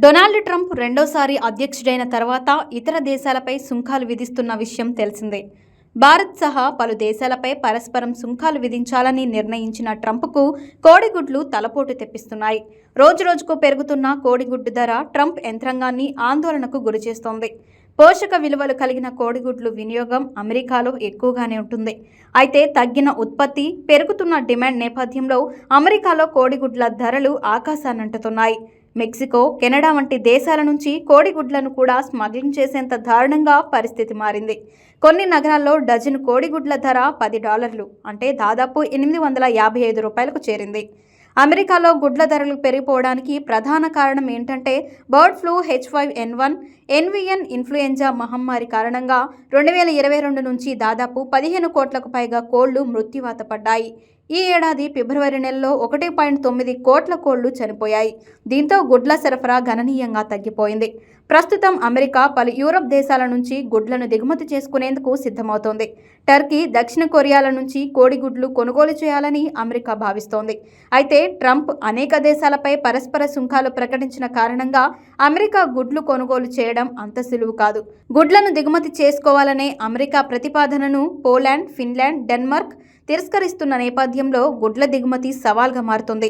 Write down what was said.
Donald Trump రెండోసారి అధ్యక్షుడైన తర్వాత ఇతర దేశాలపై సుంకాలు విధిస్తున్న విషయం తెలిసిందే. భారత్ సహా పలు దేశాలపై పరస్పరం సుంకాలు విధించాలని నిర్ణయించిన ట్రంప్కు కోడిగుడ్లు తలపోటు తెప్పిస్తున్నాయి. రోజురోజుకు పెరుగుతున్న కోడిగుడ్డు ధర ట్రంప్ యంత్రాంగాన్ని ఆందోళనకు గురిచేస్తోంది. పోషక విలువలు కలిగిన కోడిగుడ్లు వినియోగం అమెరికాలో ఎక్కువగానే ఉంటుంది. అయితే తగ్గిన ఉత్పత్తి, పెరుగుతున్న డిమాండ్ నేపథ్యంలో అమెరికాలో కోడిగుడ్ల ధరలు ఆకాశాన్నంటుతున్నాయి. మెక్సికో, కెనడా వంటి దేశాల నుంచి కోడిగుడ్లను కూడా స్మగ్లింగ్ చేసేంత దారుణంగా పరిస్థితి మారింది. కొన్ని నగరాల్లో డజను కోడిగుడ్ల ధర $10, అంటే దాదాపు $855కు చేరింది. అమెరికాలో గుడ్ల ధరలు పెరిగిపోవడానికి ప్రధాన కారణం ఏంటంటే బర్డ్ ఫ్లూ, H5N1, ఎన్వియన్ ఇన్ఫ్లుయెంజా మహమ్మారి కారణంగా 2022 నుంచి దాదాపు 15 కోట్లకు పైగా కోళ్లు మృత్యువాత పడ్డాయి. ఈ ఏడాది ఫిబ్రవరి నెలలో 1.9 కోట్ల కోళ్లు చనిపోయాయి. దీంతో గుడ్ల సరఫరా గణనీయంగా తగ్గిపోయింది. ప్రస్తుతం అమెరికా పలు యూరప్ దేశాల నుంచి గుడ్లను దిగుమతి చేసుకునేందుకు సిద్ధమవుతోంది. టర్కీ, దక్షిణ కొరియాల నుంచి కోడిగుడ్లు కొనుగోలు చేయాలని అమెరికా భావిస్తోంది. అయితే ట్రంప్ అనేక దేశాలపై పరస్పర సుంకాలు ప్రకటించిన కారణంగా అమెరికా గుడ్లు కొనుగోలు చేయడం అంత సులువు కాదు. గుడ్లను దిగుమతి చేసుకోవాలనే అమెరికా ప్రతిపాదనను పోలాండ్, ఫిన్లాండ్, డెన్మార్క్ తిరస్కరిస్తున్న నేపథ్యంలో గుడ్ల దిగుమతి సవాల్గా మారుతుంది.